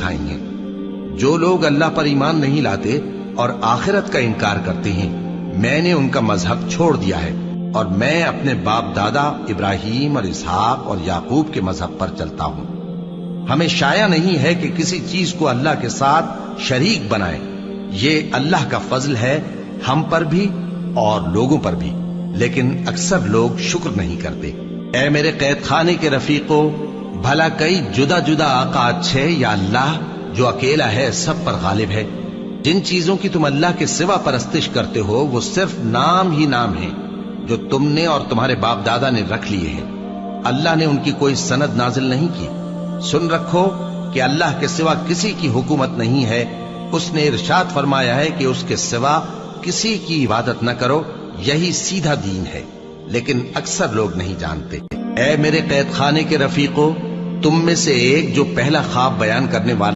سکھائیں گے۔ جو لوگ اللہ پر ایمان نہیں لاتے اور آخرت کا انکار کرتے ہیں، میں نے ان کا مذہب چھوڑ دیا ہے اور میں اپنے باپ دادا ابراہیم اور اسحاق اور یعقوب کے مذہب پر چلتا ہوں۔ ہمیں شایع نہیں ہے کہ کسی چیز کو اللہ کے ساتھ شریک بنائیں۔ یہ اللہ کا فضل ہے ہم پر بھی اور لوگوں پر بھی، لیکن اکثر لوگ شکر نہیں کرتے۔ اے میرے قید خانے کے رفیقو، بھلا کئی جدا جدا آقا اچھے یا اللہ جو اکیلا ہے سب پر غالب ہے؟ جن چیزوں کی تم اللہ کے سوا پرستش کرتے ہو وہ صرف نام ہی نام ہیں جو تم نے اور تمہارے باپ دادا نے رکھ لیے ہیں۔ اللہ نے ان کی کوئی سند نازل نہیں کی۔ سن رکھو کہ اللہ کے سوا کسی کی حکومت نہیں ہے۔ اس نے ارشاد فرمایا ہے کہ اس کے سوا کسی کی عبادت نہ کرو، یہی سیدھا دین ہے، لیکن اکثر لوگ نہیں جانتے۔ اے میرے قید خانے کے رفیقو، تم میں سے ایک جو پہلا خواب بیان کرنے والا